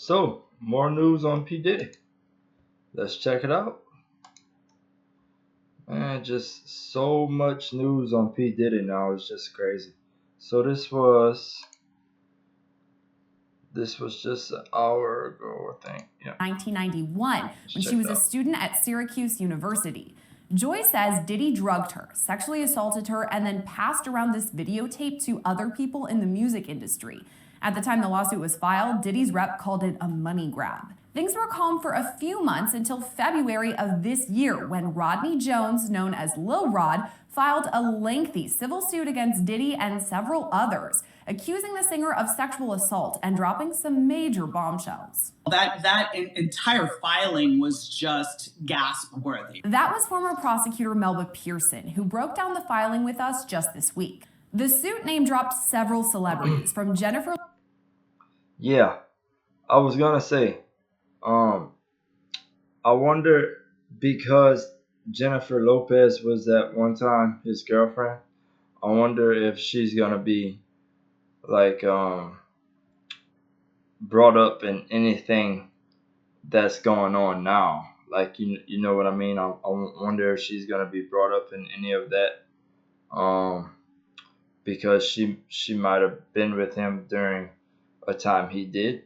So, more news on P. Diddy. Let's check it out. Man, just so much news on P. Diddy now. It's just crazy. So this was just an hour ago, I think. Yeah. 1991 Let's when check she was it a out. student at Syracuse University. Joy says Diddy drugged her, sexually assaulted her, and then passed around this videotape to other people in the music industry. At the time the lawsuit was filed, Diddy's rep called it a money grab. Things were calm for a few months until February of this year when Rodney Jones, known as Lil Rod, filed a lengthy civil suit against Diddy and several others, accusing the singer of sexual assault and dropping some major bombshells. That entire filing was just gasp worthy. That was former prosecutor Melba Pearson, who broke down the filing with us just this week. The suit name dropped several celebrities, from Jennifer. Yeah, I was gonna say, um, I wonder because Jennifer Lopez was at one time his girlfriend. I wonder if she's gonna be like brought up in anything that's going on now. Like you know what I mean. I wonder if she's gonna be brought up in any of that. Um, because she might have been with him during a time he did,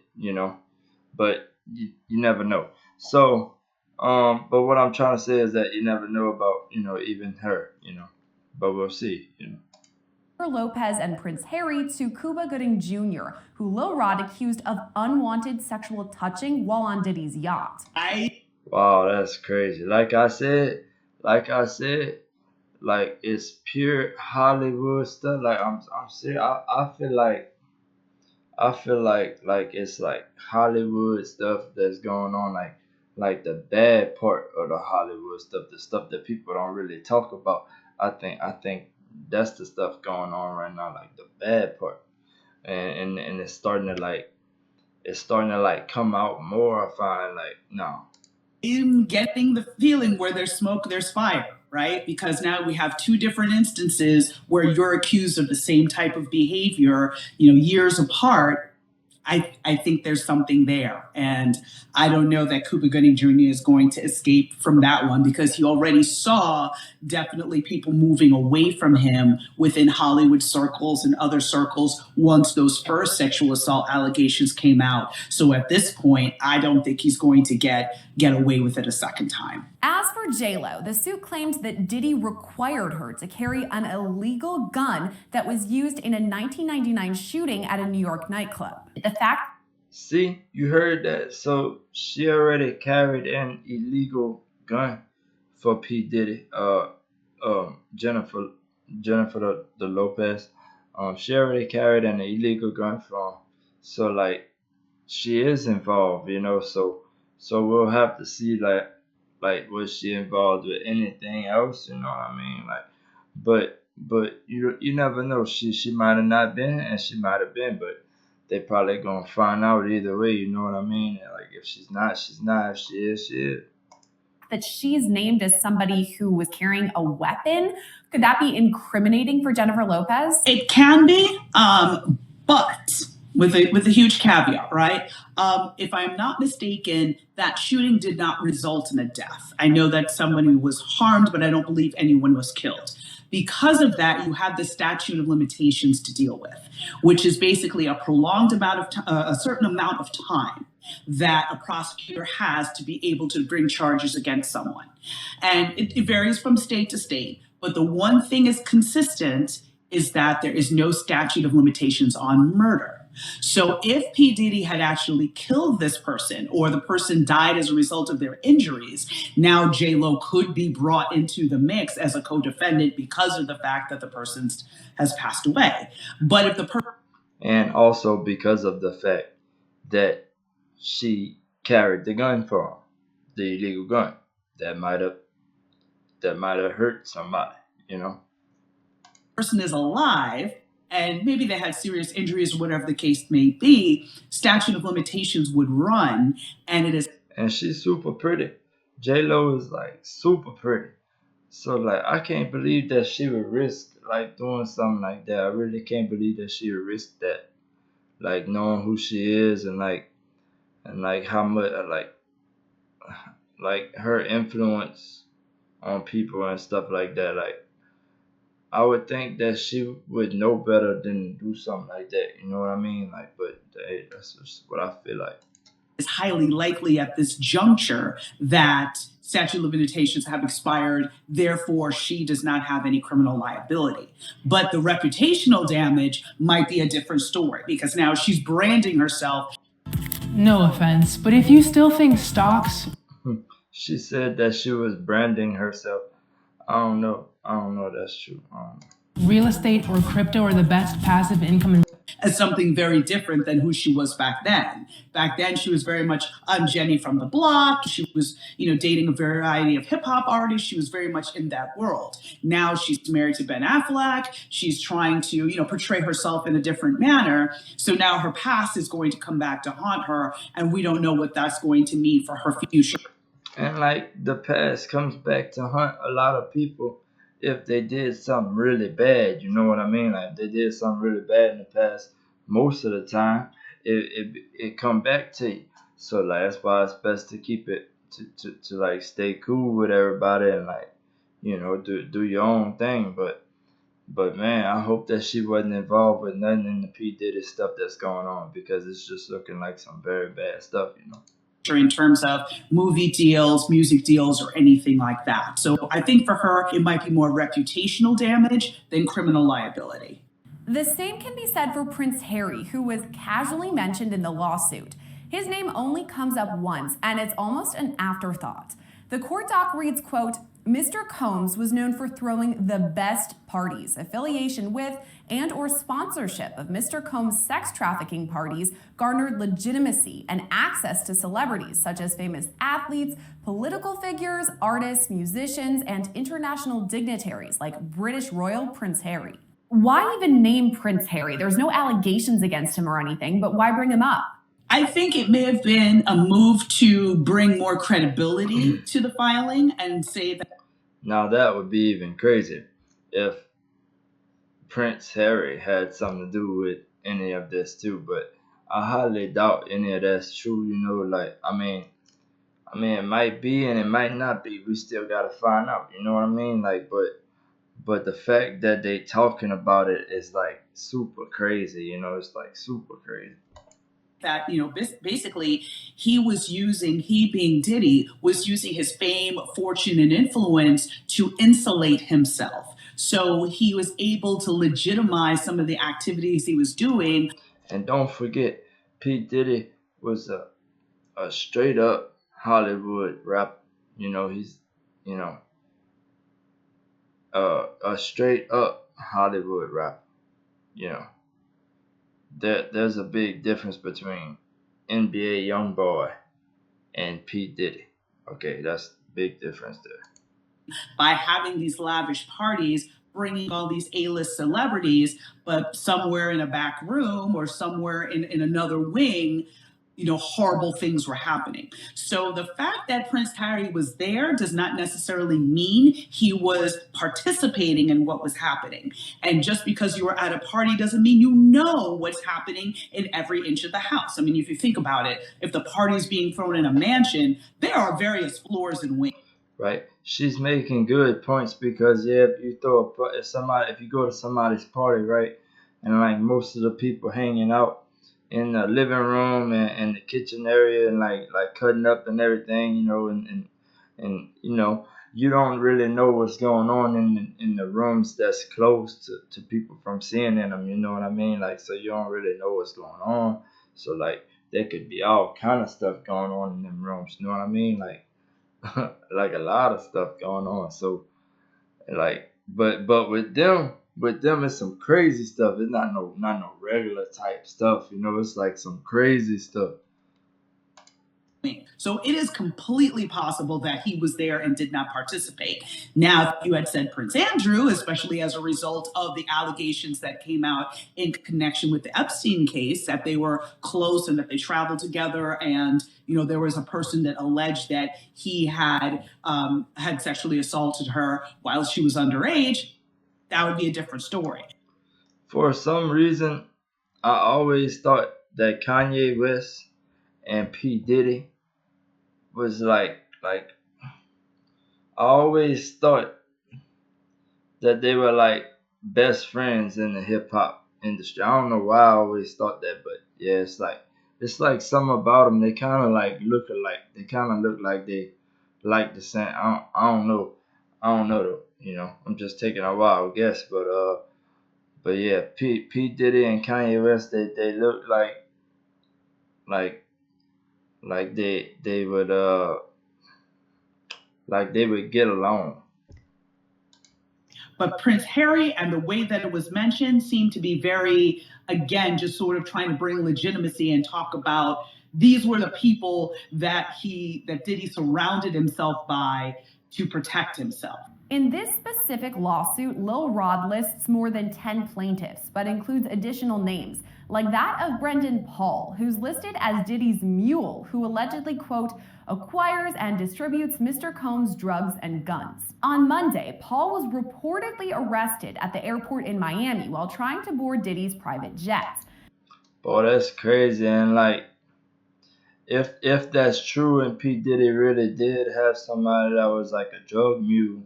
but you never know. So, but what I'm trying to say is that you never know about, even her. But we'll see. Lopez and Prince Harry to Cuba Gooding Jr., who Lil Rod accused of unwanted sexual touching while on Diddy's yacht. Wow, that's crazy. Like I said, like it's pure Hollywood stuff. Like I'm serious. I feel like it's like Hollywood stuff that's going on, like the bad part of the Hollywood stuff, the stuff that people don't really talk about. I think that's the stuff going on right now, like the bad part, and it's starting to like come out more. I find like no. In getting the feeling where there's smoke, there's fire, right? Because now we have two different instances where you're accused of the same type of behavior, years apart. I think there's something there. And I don't know that Cuba Gooding Jr. is going to escape from that one because he already saw definitely people moving away from him within Hollywood circles and other circles once those first sexual assault allegations came out. So at this point, I don't think he's going to get away with it a second time. As for JLo, the suit claimed that Diddy required her to carry an illegal gun that was used in a 1999 shooting at a New York nightclub. The fact. See, you heard that. So she already carried an illegal gun for P Diddy. Jennifer the Lopez. She already carried an illegal gun from. So like she is involved. So we'll have to see like was she involved with anything else? You know what I mean? Like, but you never know. She might have not been, and she might have been, but they probably gonna find out either way. You know what I mean? Like if she's not, she's not. If she is, she is. That she's named as somebody who was carrying a weapon. Could that be incriminating for Jennifer Lopez? It can be, but with a huge caveat, right? If I'm not mistaken, that shooting did not result in a death. I know that someone was harmed, but I don't believe anyone was killed. Because of that, you have the statute of limitations to deal with, which is basically a prolonged amount of a certain amount of time that a prosecutor has to be able to bring charges against someone. And it varies from state to state. But the one thing is consistent is that there is no statute of limitations on murder. So if P. Diddy had actually killed this person or the person died as a result of their injuries, now JLo could be brought into the mix as a co-defendant because of the fact that the person has passed away. But if the person. And also because of the fact that she carried the gun for him, the illegal gun, that might have hurt somebody. Person is alive and maybe they had serious injuries or whatever the case may be, statute of limitations would run, and it is. And she's super pretty. J Lo is like super pretty. So like I can't believe that she would risk like doing something like that. I really can't believe that she would risk that. Like knowing who she is and and like how much like her influence on people and stuff like that. Like I would think that she would know better than do something like that. You know what I mean? Like, but hey, that's just what I feel like. It's highly likely at this juncture that statute of limitations have expired, therefore she does not have any criminal liability. But the reputational damage might be a different story because now she's branding herself. No offense, but if you still think stocks... She said that she was branding herself. I don't know. I don't know if that's true. real estate or crypto are the best passive income as something very different than who she was back then. Back then, she was very much Jenny from the block. She was, dating a variety of hip hop artists. She was very much in that world. Now she's married to Ben Affleck. She's trying to, portray herself in a different manner. So now her past is going to come back to haunt her, and we don't know what that's going to mean for her future. And like the past comes back to haunt a lot of people if they did something really bad. You know what I mean? Like if they did something really bad in the past, most of the time it come back to you. So like that's why it's best to keep it to like stay cool with everybody and like do your own thing. But man, I hope that she wasn't involved with nothing in the P Diddy stuff that's going on because it's just looking like some very bad stuff. In terms of movie deals, music deals, or anything like that. So I think for her, it might be more reputational damage than criminal liability. The same can be said for Prince Harry, who was casually mentioned in the lawsuit. His name only comes up once, and it's almost an afterthought. The court doc reads, quote, Mr. Combs was known for throwing the best parties. Affiliation with and or sponsorship of Mr. Combs' sex trafficking parties garnered legitimacy and access to celebrities such as famous athletes, political figures, artists, musicians, and international dignitaries like British royal Prince Harry. Why even name Prince Harry? There's no allegations against him or anything, but why bring him up? I think it may have been a move to bring more credibility to the filing and say that. Now that would be even crazier if Prince Harry had something to do with any of this too, but I highly doubt any of that's true. Like I mean, it might be and it might not be. We still gotta find out. You know what I mean? Like, but the fact that they talking about it is like super crazy. It's like super crazy. That basically he being Diddy was using his fame, fortune, and influence to insulate himself. So he was able to legitimize some of the activities he was doing. And don't forget, P Diddy was a straight up Hollywood rapper. He's a straight up Hollywood rapper. There's a big difference between NBA YoungBoy and P Diddy. Okay, that's a big difference there. By having these lavish parties, bringing all these A-list celebrities, but somewhere in a back room or somewhere in another wing, horrible things were happening. So the fact that Prince Harry was there does not necessarily mean he was participating in what was happening. And just because you were at a party doesn't mean you know what's happening in every inch of the house. I mean, if you think about it, if the party's being thrown in a mansion, there are various floors and wings. Right, she's making good points because if you go to somebody's party, right, and like most of the people hanging out in the living room and the kitchen area and like cutting up and everything, and you don't really know what's going on in the rooms that's close to people from seeing in them. You know what I mean? Like, so you don't really know what's going on. So like there could be all kind of stuff going on in them rooms. You know what I mean? Like like a lot of stuff going on. So like, but with them it's some crazy stuff. It's not no regular type stuff. It's like some crazy stuff. So it is completely possible that he was there and did not participate. Now, if you had said Prince Andrew, especially as a result of the allegations that came out in connection with the Epstein case, that they were close and that they traveled together, and there was a person that alleged that he had sexually assaulted her while she was underage, that would be a different story. For some reason, I always thought that Kanye West and P Diddy was like I always thought that they were like best friends in the hip hop industry. I don't know why I always thought that, but yeah, it's like something about them. They kind of like look alike. They kind of look like they like the same. I don't know. I don't know though. I'm just taking a wild guess, but yeah, P Diddy and Kanye West, they look like they would like they would get along. But Prince Harry and the way that it was mentioned seemed to be very, again, just sort of trying to bring legitimacy and talk about these were the people that Diddy surrounded himself by to protect himself. In this specific lawsuit, Lil Rod lists more than 10 plaintiffs, but includes additional names, like that of Brendan Paul, who's listed as Diddy's mule, who allegedly, quote, acquires and distributes Mr. Combs' drugs and guns. On Monday, Paul was reportedly arrested at the airport in Miami while trying to board Diddy's private jet. Boy, that's crazy. And like, if that's true, and P Diddy really did have somebody that was like a drug mule,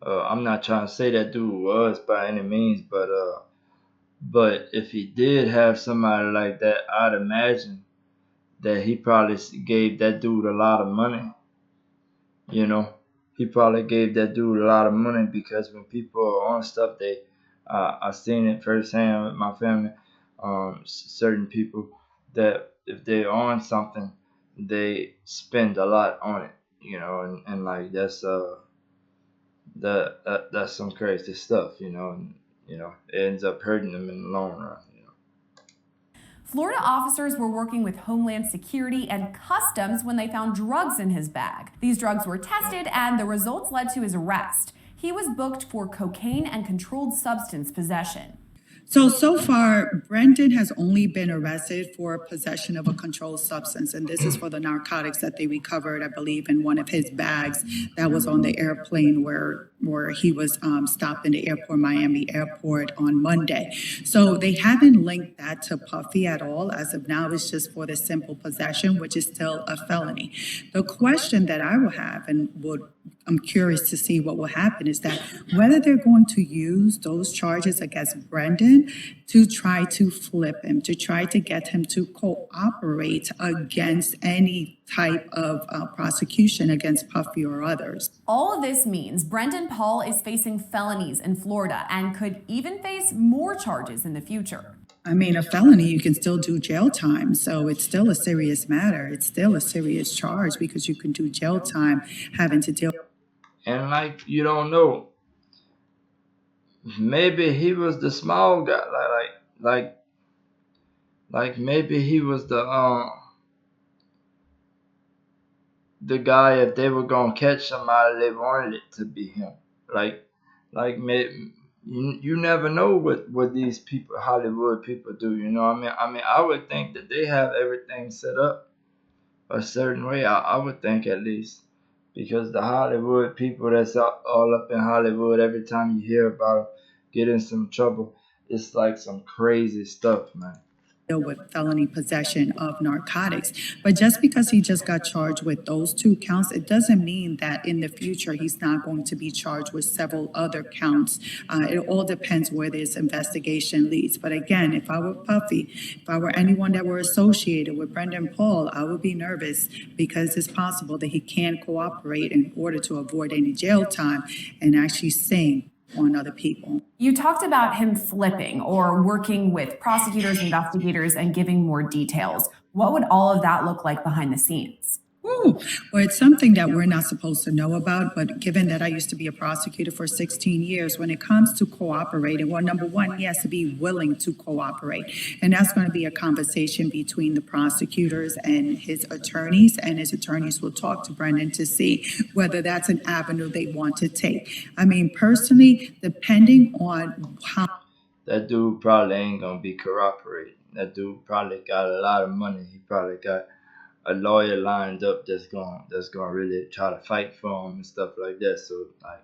I'm not trying to say that dude was by any means, but if he did have somebody like that, I'd imagine that he probably gave that dude a lot of money. You know, he probably gave that dude a lot of money because when people are on stuff, I seen it firsthand with my family. Certain people that if they're on something, they spend a lot on it. And like that's some crazy stuff. And it ends up hurting them in the long run. Florida officers were working with Homeland Security and Customs when they found drugs in his bag. These drugs were tested and the results led to his arrest. He was booked for cocaine and controlled substance possession. So far, Brendan has only been arrested for possession of a controlled substance, and this is for the narcotics that they recovered, I believe, in one of his bags that was on the airplane where he was stopped in the airport, Miami airport, on Monday. So they haven't linked that to Puffy at all. As of now, it's just for the simple possession, which is still a felony. The question that I will have, and I'm curious to see what will happen, is that whether they're going to use those charges against Brendan to try to flip him, to try to get him to cooperate against any type of prosecution against Puffy or others. All of this means Brendan Paul is facing felonies in Florida and could even face more charges in the future. I mean, a felony, you can still do jail time. So it's still a serious matter. It's still a serious charge because you can do jail time having to deal. And like, you don't know, maybe he was the small guy, like maybe he was the guy. If they were gonna catch somebody, they wanted it to be him. Maybe you never know what these people, Hollywood people, do. I would think that they have everything set up a certain way. I would think, at least, because the Hollywood people that's all up in Hollywood, every time you hear about them get in some trouble, it's like some crazy stuff, man. With felony possession of narcotics. But just because he just got charged with those 2 counts, it doesn't mean that in the future he's not going to be charged with several other counts. It all depends where this investigation leads. But again, if I were Puffy, if I were anyone that were associated with Brendan Paul, I would be nervous because it's possible that he can cooperate in order to avoid any jail time and actually sing on other people. You talked about him flipping or working with prosecutors, investigators, and giving more details. What would all of that look like behind the scenes? Ooh, well, it's something that we're not supposed to know about, but given that I used to be a prosecutor for 16 years, when it comes to cooperating, well, number one, he has to be willing to cooperate. And that's going to be a conversation between the prosecutors and his attorneys will talk to Brendan to see whether that's an avenue they want to take. I mean, personally, depending on how... That dude probably ain't gonna be cooperating. That dude probably got a lot of money. He probably got a lawyer lined up that's gonna really try to fight for him and stuff like that. So like,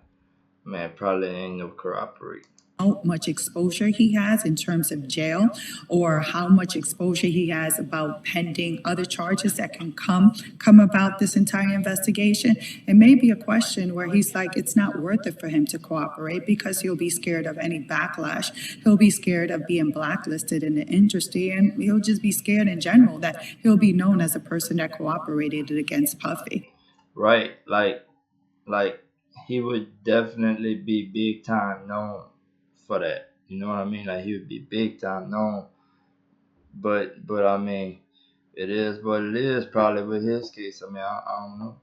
man, probably ain't no cooperate. how much exposure he has in terms of jail or how much exposure he has about pending other charges that can come about this entire investigation. It may be a question where he's like, it's not worth it for him to cooperate because he'll be scared of any backlash. He'll be scared of being blacklisted in the industry, and he'll just be scared in general that he'll be known as a person that cooperated against Puffy. Right? Like he would definitely be big time known for that. You know what I mean? Like he would be big time known. But I mean, it is what it is. Probably with his case. I mean, I don't know.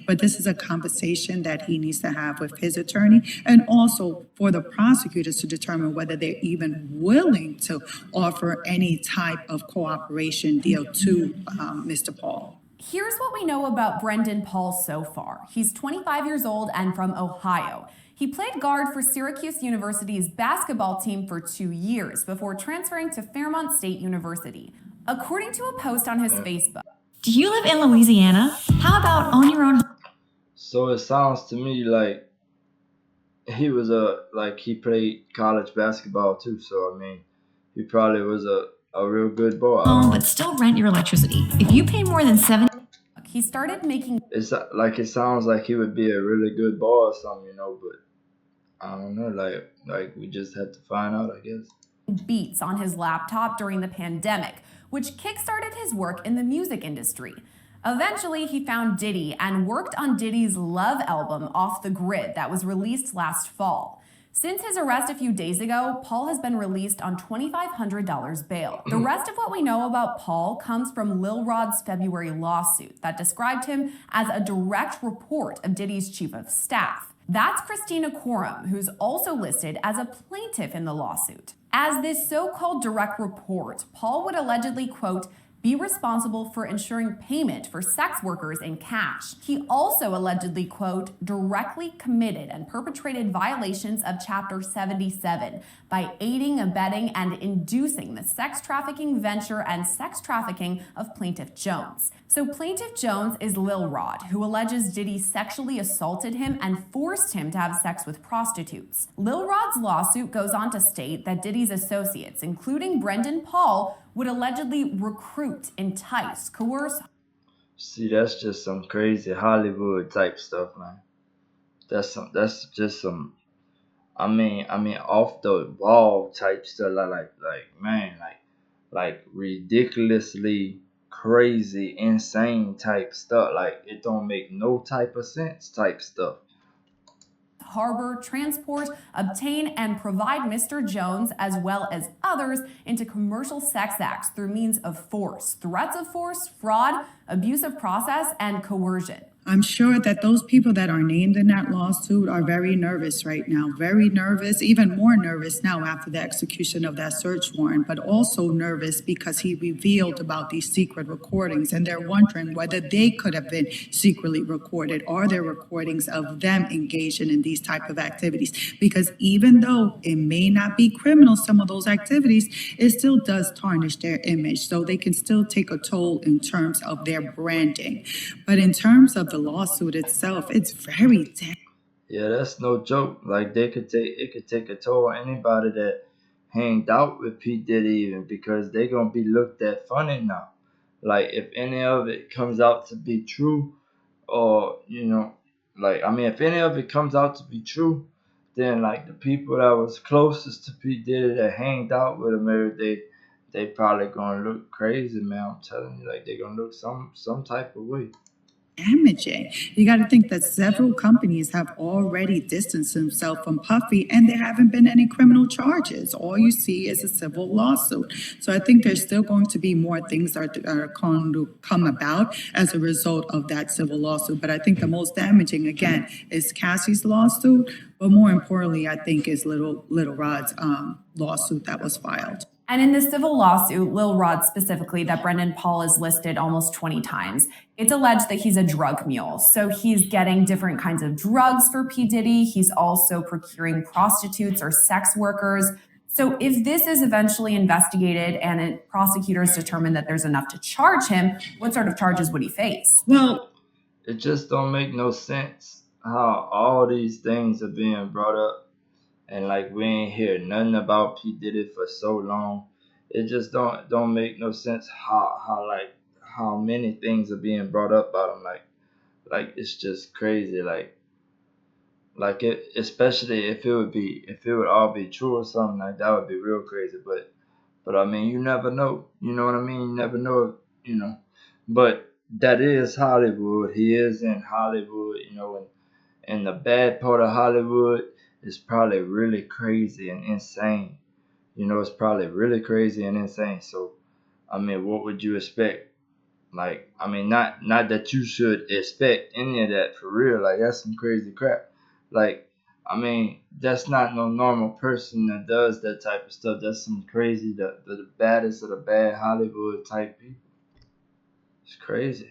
But this is a conversation that he needs to have with his attorney and also for the prosecutors to determine whether they're even willing to offer any type of cooperation deal to Mr. Paul. Here's what we know about Brendan Paul so far. He's 25 years old and from Ohio. He played guard for Syracuse University's basketball team for 2 years before transferring to Fairmont State University. According to a post on his Facebook, do you live in Louisiana? How about on your own? So it sounds to me like he was he played college basketball too. So I mean, he probably was a real good boy. But still rent your electricity. If you pay more than $7, he started making It's like it sounds like he would be a really good boy or something, you know. But I don't know. Like we just had to find out, I guess. beats on his laptop during the pandemic, which kickstarted his work in the music industry. Eventually, he found Diddy and worked on Diddy's Love album, Off the Grid, that was released last fall. Since his arrest a few days ago, Paul has been released on $2,500 bail. The rest of what we know about Paul comes from Lil Rod's February lawsuit that described him as a direct report of Diddy's chief of staff. That's Christina Quorum, who's also listed as a plaintiff in the lawsuit. As this so-called direct report, Paul would allegedly, quote, be responsible for ensuring payment for sex workers in cash. He also allegedly, quote, directly committed and perpetrated violations of Chapter 77 by aiding, abetting, and inducing the sex trafficking venture and sex trafficking of Plaintiff Jones. So Plaintiff Jones is Lil Rod, who alleges Diddy sexually assaulted him and forced him to have sex with prostitutes. Lil Rod's lawsuit goes on to state that Diddy's associates, including Brendan Paul, would allegedly recruit, entice, coerce. See, that's just some crazy Hollywood type stuff, man. That's just some. I mean, off the wall type stuff, like ridiculously crazy, insane type stuff. Like it don't make no type of sense type stuff. Harbor, transport, obtain, and provide Mr. Jones, as well as others, into commercial sex acts through means of force, threats of force, fraud, abuse of process, and coercion. I'm sure that those people that are named in that lawsuit are very nervous right now, very nervous, even more nervous now after the execution of that search warrant, but also nervous because he revealed about these secret recordings, and they're wondering whether they could have been secretly recorded. Are there recordings of them engaging in these type of activities? Because even though it may not be criminal, some of those activities, it still does tarnish their image, so they can still take a toll in terms of their branding. But in terms of the lawsuit itself, it's very damn. Yeah, that's no joke. Like it could take a toll on anybody that hanged out with P Diddy, even because they gonna be looked at funny now. Like if any of it comes out to be true, or if any of it comes out to be true, then like the people that was closest to P Diddy that hanged out with him every day, they probably gonna look crazy, man. I'm telling you, like they gonna look some type of way. Damaging. You got to think that several companies have already distanced themselves from Puffy, and there haven't been any criminal charges. All you see is a civil lawsuit. So I think there's still going to be more things that are going to come about as a result of that civil lawsuit. But I think the most damaging, again, is Cassie's lawsuit. But more importantly, I think is Little Rod's lawsuit that was filed. And in the civil lawsuit, Lil Rod specifically, that Brendan Paul is listed almost 20 times. It's alleged that he's a drug mule. So he's getting different kinds of drugs for P. Diddy. He's also procuring prostitutes or sex workers. So if this is eventually investigated and prosecutors determine that there's enough to charge him, what sort of charges would he face? Well, it just don't make no sense how all these things are being brought up, and like we ain't hear nothing about P Diddy for so long. It just don't make no sense how many things are being brought up about him. Like it's just crazy. Like it, especially if it would all be true or something like that would be real crazy. But I mean, you never know. You know what I mean? You never know. You know. But that is Hollywood. He is in Hollywood. You know, and the bad part of Hollywood is probably really crazy and insane. You know, it's probably really crazy and insane. So, I mean, what would you expect? Like, I mean, not that you should expect any of that for real. Like, that's some crazy crap. Like, I mean, that's not no normal person that does that type of stuff. That's some crazy, the baddest of the bad Hollywood type people. It's crazy.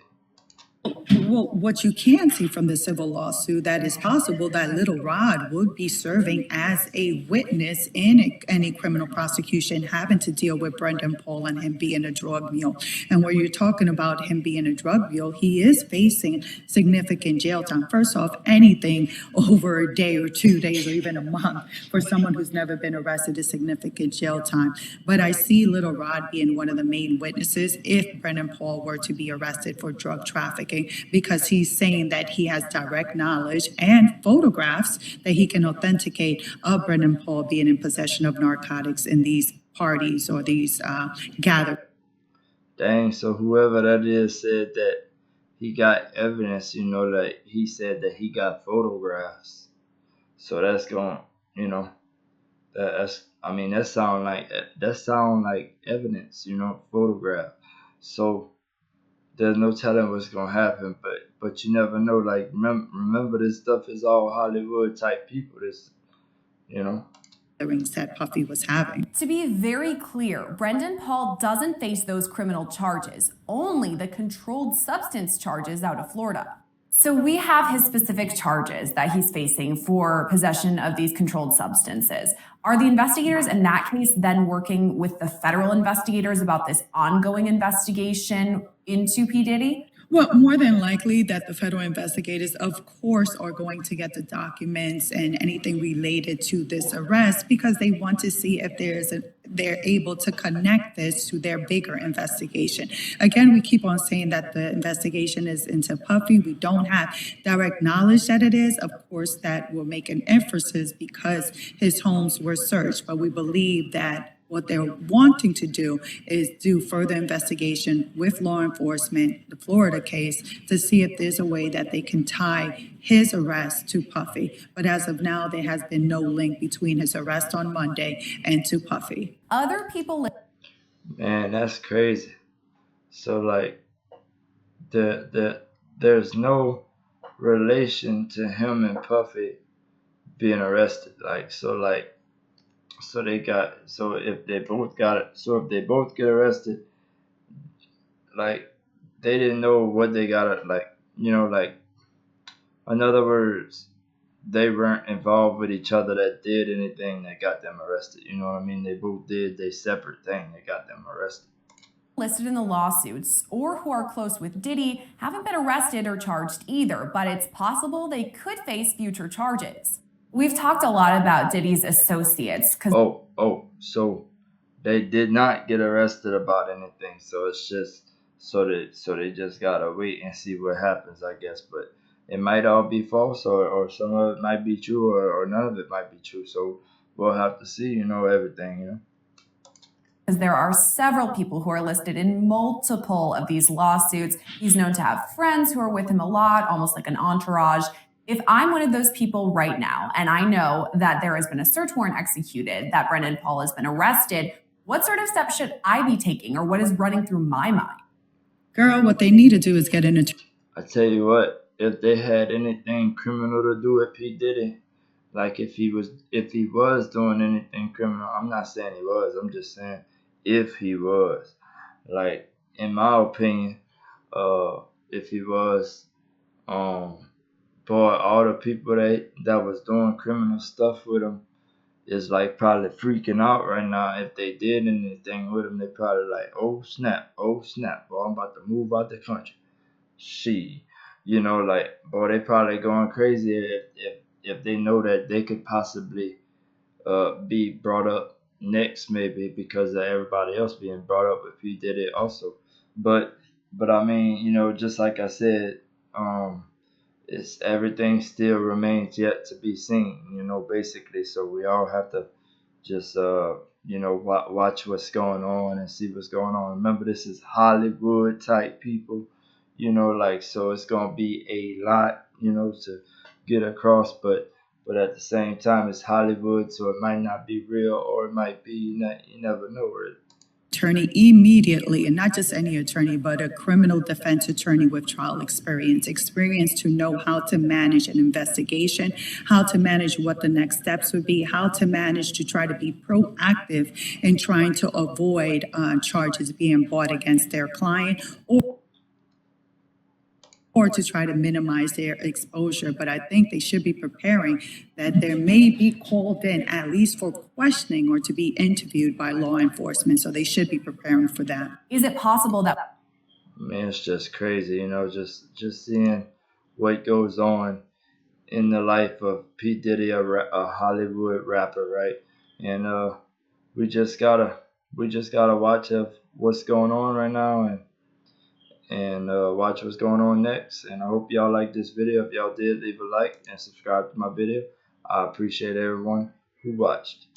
Well, what you can see from the civil lawsuit, that it's possible that Little Rod would be serving as a witness in any criminal prosecution having to deal with Brendan Paul and him being a drug mule. And where you're talking about him being a drug mule, he is facing significant jail time. First off, anything over a day or 2 days or even a month for someone who's never been arrested is significant jail time. But I see Little Rod being one of the main witnesses if Brendan Paul were to be arrested for drug trafficking, because he's saying that he has direct knowledge and photographs that he can authenticate of Brendan Paul being in possession of narcotics in these parties or these gatherings. Dang, so whoever that is said that he got evidence, you know, that he said that he got photographs. So that's going, you know, that's I mean that sound like evidence, you know, photograph. So there's no telling what's gonna happen, but you never know. Like remember this stuff is all Hollywood type people. This, you know. That Puffy was having. To be very clear, Brendan Paul doesn't face those criminal charges, only the controlled substance charges out of Florida. So we have his specific charges that he's facing for possession of these controlled substances. Are the investigators in that case then working with the federal investigators about this ongoing investigation into P. Diddy? Well, more than likely that the federal investigators, of course, are going to get the documents and anything related to this arrest because they want to see if they're able to connect this to their bigger investigation. Again, we keep on saying that the investigation is into Puffy. We don't have direct knowledge that it is. Of course, that will make an emphasis because his homes were searched, but we believe that what they're wanting to do is do further investigation with law enforcement, the Florida case, to see if there's a way that they can tie his arrest to Puffy. But as of now, there has been no link between his arrest on Monday and to Puffy. Other people. Man, that's crazy. So like there's no relation to him and Puffy being arrested. If they both get arrested, like they didn't know what they got, like, you know, like, in other words, they weren't involved with each other that did anything that got them arrested. You know what I mean? They both did their separate thing that got them arrested. Listed in the lawsuits or who are close with Diddy haven't been arrested or charged either, but it's possible they could face future charges. We've talked a lot about Diddy's associates because so they did not get arrested about anything. So it's just so they just gotta wait and see what happens, I guess. But it might all be false, or some of it might be true, or none of it might be true. So we'll have to see, you know, everything, you know. Because there are several people who are listed in multiple of these lawsuits. He's known to have friends who are with him a lot, almost like an entourage. If I'm one of those people right now, and I know that there has been a search warrant executed, that Brendan Paul has been arrested, what sort of steps should I be taking, or what is running through my mind? Girl, what they need to do is get an attorney. I tell you what, if they had anything criminal to do with P Diddy, like if he was doing anything criminal, I'm not saying he was, I'm just saying if he was, like, in my opinion, if he was, boy, all the people that was doing criminal stuff with him is like probably freaking out right now. If they did anything with him, they probably like, oh snap, boy, I'm about to move out the country. She, you know, like, boy, they probably going crazy if they know that they could possibly be brought up next, maybe because of everybody else being brought up if he did it also. But I mean, just like I said, um, it's everything still remains yet to be seen. Basically. So we all have to just watch what's going on and see what's going on. Remember, this is Hollywood type people. Like, so it's gonna be a lot, to get across, but at the same time, it's Hollywood, so it might not be real, or it might be. You never know. Really. Attorney immediately, and not just any attorney, but a criminal defense attorney with trial experience to know how to manage an investigation, how to manage what the next steps would be, how to manage to try to be proactive in trying to avoid charges being brought against their client, or to try to minimize their exposure. But I think they should be preparing that they may be called in at least for questioning or to be interviewed by law enforcement. So they should be preparing for that. Is it possible that Man, it's just crazy, just seeing what goes on in the life of P Diddy, a Hollywood rapper, right? And we just gotta watch of what's going on right now, and watch what's going on next. And I hope y'all like this video. If y'all did, leave a like and subscribe to my video. I appreciate everyone who watched.